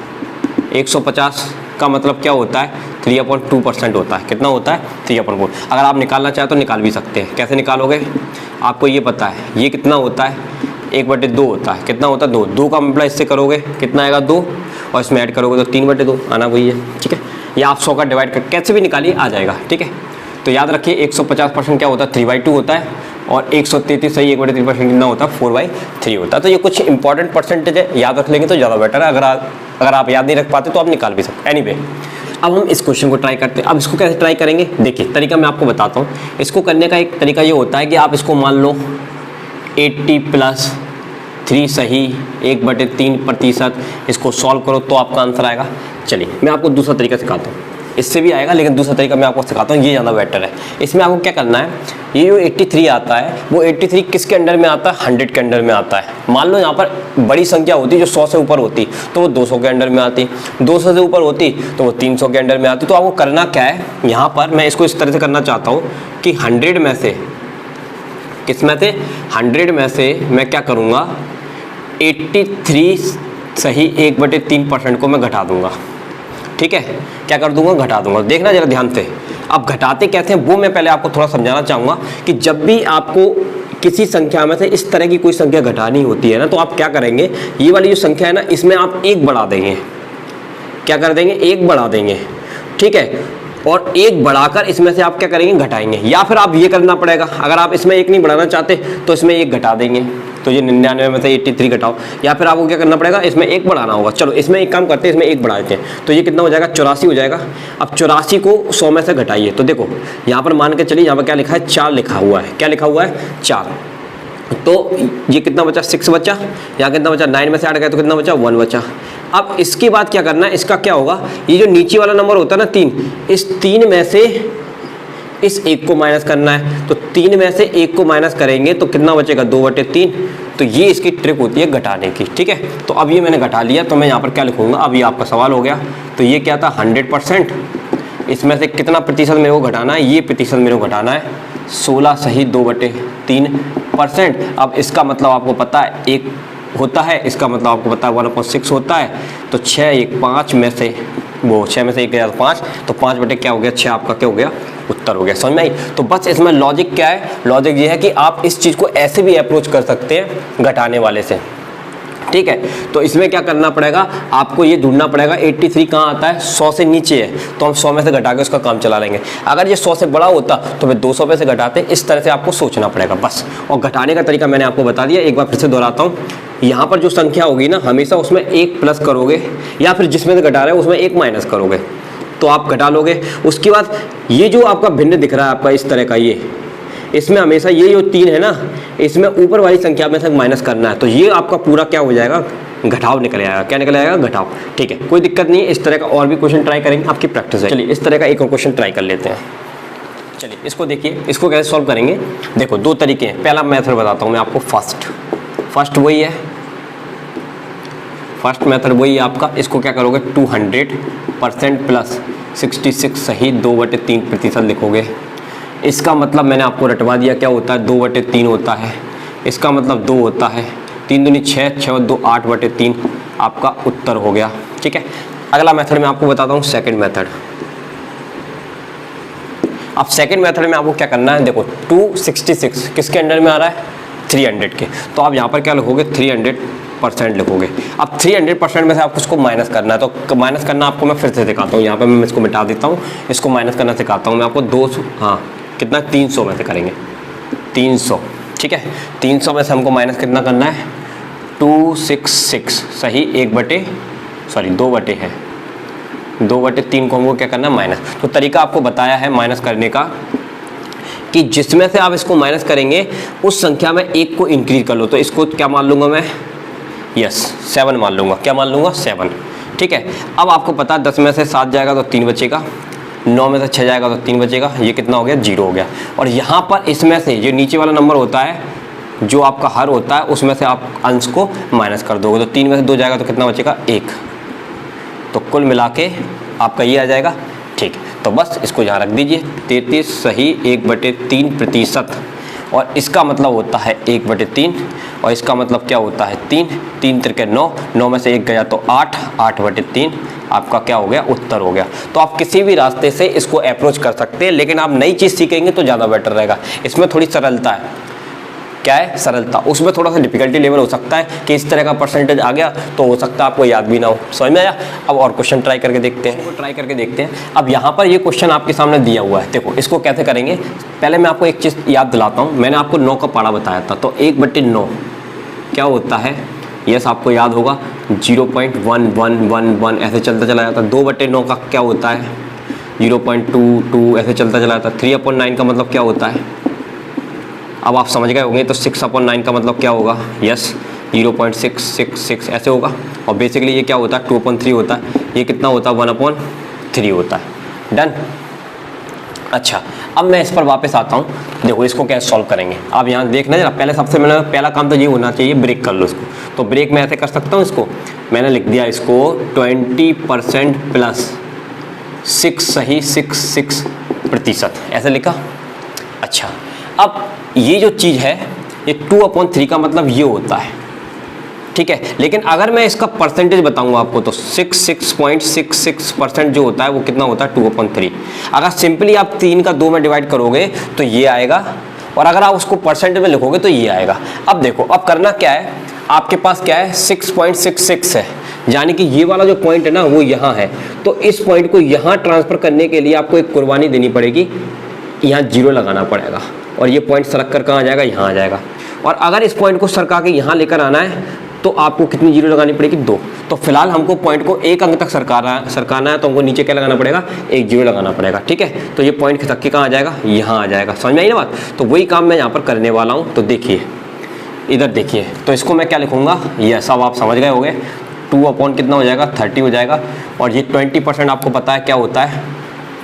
Speaker 1: का मतलब क्या होता है 3/2% होता है। कितना होता है 3/4। अगर आप निकालना चाहें तो निकाल भी सकते हैं। कैसे निकालोगे, आपको ये पता है ये कितना होता है 1/2 होता है। कितना होता है 2, 2 का मल्टीप्लाई इससे करोगे कितना आएगा 2, और इसमें ऐड करोगे तो 3/2 आना वही है। ठीक है, या आप 100 का डिवाइड कर कैसे भी निकालिए आ जाएगा। ठीक है, तो याद रखिए 150% क्या होता है 3/2 होता है, और 133 सही 1/3% कितना होता है 4/3 होता है। तो ये कुछ इंपॉर्टेंट परसेंटेज है, याद रख लेंगे तो ज़्यादा बेटर है। अगर आप याद नहीं रख पाते तो आप निकाल भी सकते। एनीवे, अब हम इस क्वेश्चन को ट्राई करते हैं। अब इसको कैसे ट्राई करेंगे, देखिए तरीका मैं आपको बताता हूँ। इसको करने का एक तरीका ये होता है कि आप इसको मान लो 80 + 3 सही 1/3%, इसको सॉल्व करो तो आपका आंसर आएगा। चलिए मैं आपको दूसरा तरीका सिखाता हूँ, इससे भी आएगा लेकिन दूसरा तरीका मैं आपको सिखाता हूँ, ये ज़्यादा बेटर है। इसमें आपको क्या करना है, ये जो 83 आता है वो 83 किसके अंडर में आता है 100 के अंडर में आता है। मान लो यहाँ पर बड़ी संख्या होती जो 100 से ऊपर होती तो वो 200 के अंडर में आती, 200 से ऊपर होती तो वो 300 के अंडर में आती। तो आपको करना क्या है, यहाँ पर मैं इसको इस तरह से करना चाहता हूँ कि 100 में से, किस में से 100 में से मैं क्या करूँगा 83 सही 1/3% को मैं घटा दूंगा। ठीक है, क्या कर दूंगा घटा दूंगा। देखना जरा ध्यान से, अब घटाते कैसे हैं वो मैं पहले आपको थोड़ा समझाना चाहूँगा कि जब भी आपको किसी संख्या में से इस तरह की कोई संख्या घटानी होती है ना, तो आप क्या करेंगे, ये वाली जो संख्या है ना इसमें आप 1 बढ़ा देंगे। क्या कर देंगे 1 बढ़ा देंगे। ठीक है, और 1 बढ़ाकर इसमें से आप क्या करेंगे घटाएंगे, या फिर आप ये करना पड़ेगा, अगर आप इसमें 1 नहीं बढ़ाना चाहते तो इसमें 1 घटा देंगे, तो ये 99 में से 83 घटाओ, या फिर आपको क्या करना पड़ेगा इसमें 1 बढ़ाना होगा। चलो इसमें एक काम करते हैं, इसमें 1 बढ़ा देते हैं, तो ये कितना हो जाएगा 84 हो जाएगा। अब 84 को 100 में से घटाइए, तो देखो यहाँ पर मान के चलिए यहाँ पर क्या लिखा है 4 लिखा हुआ है। क्या लिखा हुआ है 4, तो ये कितना बचा 6 बचा, यहाँ कितना बचा 9 में से 8 गए तो कितना बचा 1 बचा। अब इसके बाद क्या करना है, इसका क्या होगा, ये जो नीचे वाला नंबर होता है ना 3, इस 3 में से इस 1 को माइनस करना है, तो 3 में से 1 को माइनस करेंगे तो कितना बचेगा 2/3। तो ये इसकी ट्रिक होती है घटाने की। ठीक है, तो अब ये मैंने घटा लिया, तो मैं यहाँ पर क्या लिखूंगा, अब ये आपका सवाल हो गया। तो ये क्या था 100%, इसमें से कितना प्रतिशत मेरे को घटाना है, ये प्रतिशत मेरे को घटाना है 16 सही 2/3%। अब इसका मतलब आपको पता है 1 होता है, इसका मतलब आपको पता है 1/6 होता है, तो 6 1 5 में से वो 6 में से 1 गया 5, तो 5 बटे क्या हो गया 6 आपका क्या हो गया उत्तर हो गया। समझ में आई। तो बस इसमें लॉजिक क्या है, लॉजिक ये है कि आप इस चीज़ को ऐसे भी अप्रोच कर सकते हैं घटाने वाले से। ठीक है, तो इसमें क्या करना पड़ेगा, आपको ये ढूंढना पड़ेगा 83 कहाँ आता है 100 से नीचे है, तो हम 100 में से घटा के उसका काम चला लेंगे। अगर ये 100 से बड़ा होता तो फिर 200 में से घटाते। इस तरह से आपको सोचना पड़ेगा बस। और घटाने का तरीका मैंने आपको बता दिया, एक बार फिर से दोहराता हूँ। यहाँ पर जो संख्या होगी ना हमेशा उसमें 1 प्लस करोगे, या फिर जिसमें से घटा रहे हो उसमें 1 माइनस करोगे, तो आप घटा लोगे। उसके बाद ये जो आपका भिन्न दिख रहा है आपका इस तरह का, ये इसमें हमेशा ये जो 3 है ना, इसमें ऊपर वाली संख्या में से माइनस करना है, तो ये आपका पूरा क्या हो जाएगा घटाव निकल आएगा। क्या निकल आएगा घटाव। ठीक है, कोई दिक्कत नहीं है। इस तरह का और भी क्वेश्चन ट्राई करेंगे, आपकी प्रैक्टिस है। चलिए इस तरह का एक और क्वेश्चन ट्राई कर लेते हैं। चलिए इसको देखिए, इसको कैसे सॉल्व करेंगे। देखो 2 तरीके हैं। पहला मेथड बताता हूँ मैं आपको, फर्स्ट वही है, फर्स्ट मेथड वही है आपका। इसको क्या करोगे 200% प्लस 66 सही 2/3% लिखोगे। इसका मतलब मैंने आपको रटवा दिया, क्या होता है 2/3 होता है, इसका मतलब 2 होता है, 3 दूनी 6, 6 2 8/3 आपका उत्तर हो गया। ठीक है, अगला मेथड मैं आपको बताता हूँ सेकंड मेथड। अब सेकंड मेथड में आपको क्या करना है, देखो 266 किसके अंडर में आ रहा है 300 के, तो आप यहाँ पर क्या लिखोगे 300% लिखोगे। अब 300% में से आपको उसको माइनस करना है, तो माइनस करना आपको मैं फिर से दिखाता हूँ। यहाँ पर मैं इसको मिटा देता हूँ, इसको माइनस करना सिखाता हूँ मैं आपको। 200 हाँ कितना 300 में से करेंगे 300। ठीक है, 300 में से हमको माइनस कितना करना है 266 सही 2/3 को हमको क्या करना है माइनस। तो तरीका आपको बताया है माइनस करने का कि जिसमें से आप इसको माइनस करेंगे उस संख्या में 1 को इंक्रीज कर लो। तो इसको क्या मान लूँगा मैं, यस 7 मान लूँगा। क्या मान लूँगा 7। ठीक है, अब आपको पता है 10 में से 7 जाएगा तो 3 बचेगा, 9 में से 6 जाएगा तो 3 बचेगा, ये कितना हो गया 0 हो गया। और यहाँ पर इसमें से जो नीचे वाला नंबर होता है जो आपका हर होता है उसमें से आप अंश को माइनस कर दोगे, तो 3 में से 2 जाएगा तो कितना बचेगा 1, तो कुल मिला के आपका ये आ जाएगा। ठीक, तो बस इसको यहाँ रख दीजिए 33 सही 1/3%, और इसका मतलब होता है 1/3, और इसका मतलब क्या होता है 3, 3 त्रिके 9, 9 में से 1 गया तो 8, 8/3 आपका क्या हो गया उत्तर हो गया। तो आप किसी भी रास्ते से इसको अप्रोच कर सकते हैं, लेकिन आप नई चीज़ सीखेंगे तो ज़्यादा बेटर रहेगा। इसमें थोड़ी सरलता है। क्या है, सरलता। उसमें थोड़ा सा डिफिकल्टी लेवल हो सकता है कि इस तरह का परसेंटेज आ गया तो हो सकता है आपको याद भी ना हो। समझ में आया? अब और क्वेश्चन ट्राई करके देखते हैं। अब यहाँ पर ये क्वेश्चन आपके सामने दिया हुआ है, देखो इसको कैसे करेंगे। पहले मैं आपको एक चीज़ याद दिलाता हूँ, मैंने आपको 9 का पारा बताया था, तो 1/9 क्या होता है, यस आपको याद होगा 0.1111 ऐसे चलता चला जाता है। 2/9 का क्या होता है 0.22 ऐसे चलता चला जाता है। 3/9 का मतलब क्या होता है, अब आप समझ गए होंगे। तो 6/9 का मतलब क्या होगा, यस 0.666 ऐसे होगा। और बेसिकली ये क्या होता है 2/3 होता है, ये कितना होता है 1/3 होता है। डन। अच्छा, अब मैं इस पर वापस आता हूँ। देखो इसको कैसे सॉल्व करेंगे, आप यहाँ देखना जरा। पहले सबसे पहला काम तो ये होना चाहिए, ब्रेक कर लो इसको। तो ब्रेक मैं ऐसे कर सकता हूँ, इसको मैंने लिख दिया इसको 20% प्लस 6 ऐसे लिखा। अच्छा, अब ये जो चीज़ है ये 2/3 का मतलब ये होता है, ठीक है। लेकिन अगर मैं इसका परसेंटेज बताऊंगा आपको तो 66.66% जो होता है वो कितना होता है 2/3। अगर सिंपली आप 3 का 2 में डिवाइड करोगे तो ये आएगा, और अगर आप उसको परसेंटेज में लिखोगे तो ये आएगा। अब देखो, अब करना क्या है, आपके पास क्या है 6.66 है, यानी कि ये वाला जो पॉइंट है ना वो यहाँ है। तो इस पॉइंट को यहाँ ट्रांसफर करने के लिए आपको एक कुर्बानी देनी पड़ेगी, यहाँ 0 लगाना पड़ेगा, और ये पॉइंट सरक कर कहाँ आ जाएगा, यहाँ आ जाएगा। और अगर इस पॉइंट को सरका के यहाँ लेकर आना है तो आपको कितनी 0 लगानी पड़ेगी, 2। तो फिलहाल हमको पॉइंट को 1 अंक तक सरकाना है, तो हमको नीचे क्या लगाना पड़ेगा, 1 0 लगाना पड़ेगा, ठीक है। तो ये पॉइंट खिसक के कहाँ आ जाएगा, यहाँ आ जाएगा। समझ में आई ना बात? तो वही काम मैं यहाँ पर करने वाला हूँ। तो देखिए इधर देखिए, तो इसको मैं क्या लिखूँगा, ये सब आप समझ गए होंगे। 2 कितना हो जाएगा 30 हो जाएगा, और ये 20% आपको पता है क्या होता है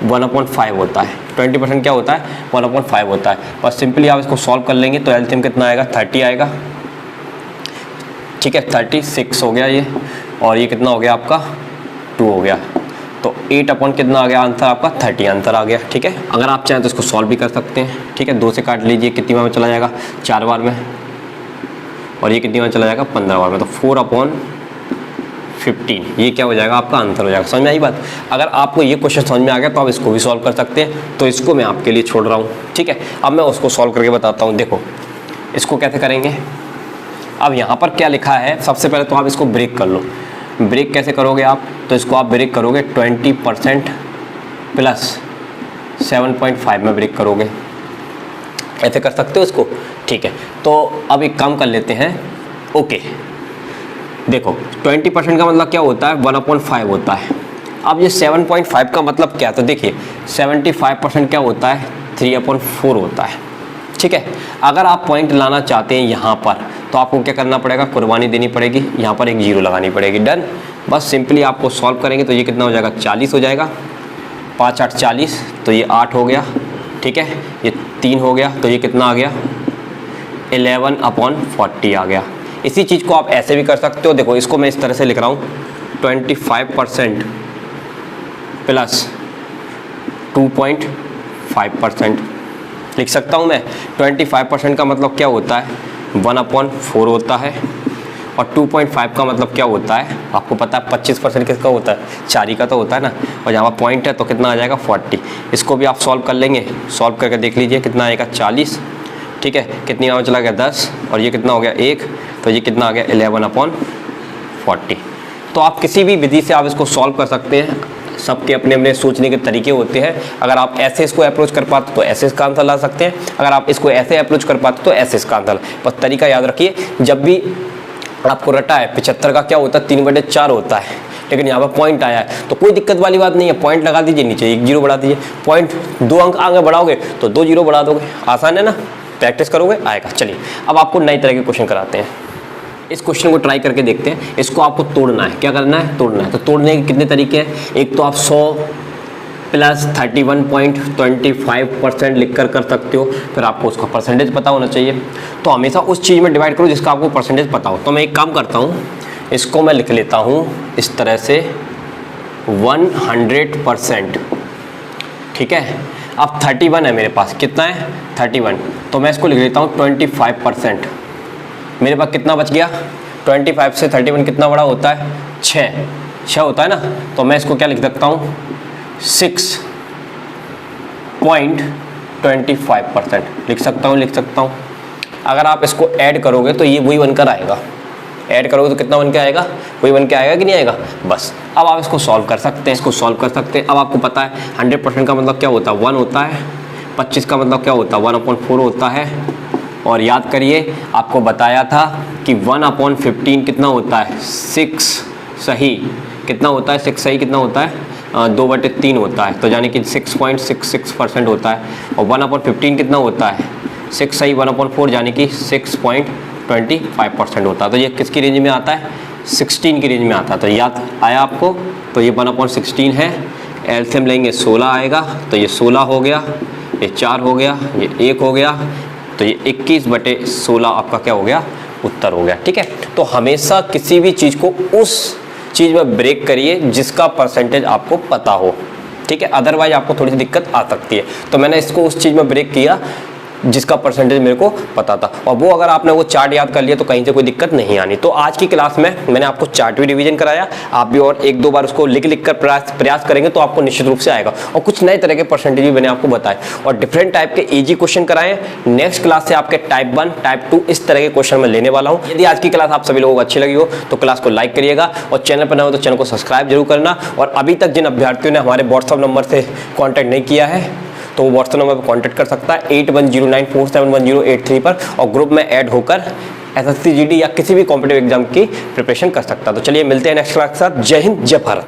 Speaker 1: 1/5 होता है। 20% क्या होता है 1/5 होता है। बस सिंपली आप इसको सॉल्व कर लेंगे तो एलसीएम कितना आएगा 30 आएगा, ठीक है। 36 हो गया ये, और ये कितना हो गया आपका 2 हो गया। तो 8 कितना आ गया आंसर आपका 30 आंसर आ गया, ठीक है। अगर आप चाहें तो इसको सॉल्व भी कर सकते हैं, ठीक है। 2 से काट लीजिए, कितनी बार में चला जाएगा 4 बार में, और ये कितनी बार चला जाएगा 15 बार में। तो 4/15 ये क्या हो जाएगा आपका आंसर हो जाएगा। समझ में आई बात? अगर आपको ये क्वेश्चन समझ में आ गया तो आप इसको भी सॉल्व कर सकते हैं, तो इसको मैं आपके लिए छोड़ रहा हूँ, ठीक है। अब मैं उसको सॉल्व करके बताता हूँ। देखो इसको कैसे करेंगे। अब यहाँ पर क्या लिखा है, सबसे पहले तो आप इसको ब्रेक कर लो। ब्रेक कैसे करोगे आप, तो इसको आप ब्रेक करोगे 20% प्लस 7.5 में ब्रेक करोगे, ऐसे कर सकते हो इसको, ठीक है। तो अब एक काम कर लेते हैं, ओके। देखो 20% का मतलब क्या होता है 1/5 होता है। अब ये 7.5 का मतलब क्या है, तो देखिए 75% क्या होता है 3/4 होता है, ठीक है। अगर आप पॉइंट लाना चाहते हैं यहाँ पर तो आपको क्या करना पड़ेगा, कुर्बानी देनी पड़ेगी, यहाँ पर एक 0 लगानी पड़ेगी। डन। बस सिंपली आपको सॉल्व करेंगे तो ये कितना हो जाएगा 40 हो जाएगा। 5 8 40, तो ये 8 हो गया, ठीक है। ये 3 हो गया, तो ये कितना आ गया 11/40 आ गया। इसी चीज़ को आप ऐसे भी कर सकते हो। देखो इसको मैं इस तरह से लिख रहा हूँ 25% प्लस 2.5% लिख सकता हूँ मैं। 25% का मतलब क्या होता है 1/4 होता है, और 2.5 का मतलब क्या होता है आपको पता है 25% किसका होता है, 4 का तो होता है ना। और यहाँ पर पॉइंट है तो कितना आ जाएगा 40। इसको भी आप सॉल्व कर लेंगे, सॉल्व करके देख लीजिए कितना आएगा 40, ठीक है। कितनी आगे चला गया 10, और ये कितना हो गया 1, तो ये कितना आ गया 11/40। तो आप किसी भी विधि से आप इसको सॉल्व कर सकते हैं, सबके अपने अपने सोचने के तरीके होते हैं। अगर आप ऐसे इसको अप्रोच कर पाते तो ऐसे इसका आंसर ला सकते हैं, अगर आप इसको ऐसे अप्रोच कर पाते तो ऐसे इसका आंसर। बस तरीका याद रखिए, जब भी आपको रटा है 75 का क्या होता है 3/4 होता है, लेकिन यहाँ पर पॉइंट आया है तो कोई दिक्कत वाली बात नहीं है। पॉइंट लगा दीजिए, नीचे 1 0 बढ़ा दीजिए। पॉइंट 2 अंक आगे बढ़ाओगे तो 2 0 बढ़ा दोगे। आसान है ना, प्रैक्टिस करोगे आएगा। चलिए अब आपको नई तरह के क्वेश्चन कराते हैं। इस क्वेश्चन को ट्राई करके देखते हैं। इसको आपको तोड़ना है, क्या करना है तोड़ना है। तो तोड़ने के कितने तरीके हैं, एक तो आप 100 प्लस 31.25% लिख कर सकते हो, फिर आपको उसका परसेंटेज पता होना चाहिए। तो हमेशा उस चीज़ में डिवाइड करो जिसका आपको परसेंटेज पता हो। तो मैं एक काम करता हूँ, इसको मैं लिख लेता हूँ इस तरह से 100%, ठीक है। अब 31 है मेरे पास, कितना है 31, तो मैं इसको लिख लेता हूँ 25%। मेरे पास कितना बच गया 25 से 31 कितना बड़ा होता है 6 होता है ना। तो मैं इसको क्या लिख सकता हूँ 6.25% लिख सकता हूँ। अगर आप इसको ऐड करोगे तो ये वही बनकर आएगा, ऐड करोगे तो कितना बन के आएगा, वही बन के आएगा कि नहीं आएगा। बस अब आप इसको सॉल्व कर सकते हैं, इसको सॉल्व कर सकते हैं। अब आपको पता है 100% का मतलब क्या होता है, 1 होता है, 25 का मतलब क्या होता है, 1/4 होता है। और याद करिए आपको बताया था कि 1/15 कितना होता है, 6 सही कितना होता है, 6 सही कितना होता है, 2/3 होता है, तो यानी कि 6.66% होता है। और 1/15 कितना होता है, 6 सही 1/4 यानी कि 6.25% होता है। तो ये किसकी रेंज में आता है, 16 की रेंज में आता है। तो याद आया आपको, तो ये 1/16 है। एलसीएम लेंगे 16 आएगा, तो ये 16 हो गया, ये 4 हो गया, ये 1 हो गया, तो ये 21/16 आपका क्या हो गया, उत्तर हो गया। ठीक है, तो हमेशा किसी भी चीज़ को उस चीज़ में ब्रेक करिए जिसका परसेंटेज आपको पता हो। ठीक है, अदरवाइज आपको थोड़ी सी दिक्कत आ सकती है। तो मैंने इसको उस चीज़ में ब्रेक किया जिसका परसेंटेज मेरे को पता था, और वो अगर आपने वो चार्ट याद कर लिया तो कहीं से कोई दिक्कत नहीं आनी। तो आज की क्लास में मैंने आपको चार्ट भी रिवीजन कराया, आप भी और 1-2 बार उसको लिख कर प्रयास करेंगे तो आपको निश्चित रूप से आएगा। और कुछ नए तरह के परसेंटेज भी मैंने आपको बताए और डिफरेंट टाइप के इजी क्वेश्चन कराए। नेक्स्ट क्लास से आपके टाइप 1 टाइप 2 इस तरह के क्वेश्चन मैं लेने वाला हूँ। यदि आज की क्लास आप सभी लोगों को अच्छी लगी हो तो क्लास को लाइक करिएगा, और चैनल पर नए हो तो चैनल को सब्सक्राइब जरूर करना। और अभी तक जिन अभ्यर्थियों ने हमारे व्हाट्सअप नंबर से कॉन्टैक्ट नहीं किया है तो वो व्हाट्सएप नंबर पर कांटेक्ट कर सकता है 8109471083 पर, और ग्रुप में ऐड होकर एसएससी जीडी या किसी भी कॉम्पिटिटिव एग्जाम की प्रिपरेशन कर सकता है। तो चलिए मिलते हैं नेक्स्ट क्लास के साथ। जय हिंद, जय भारत।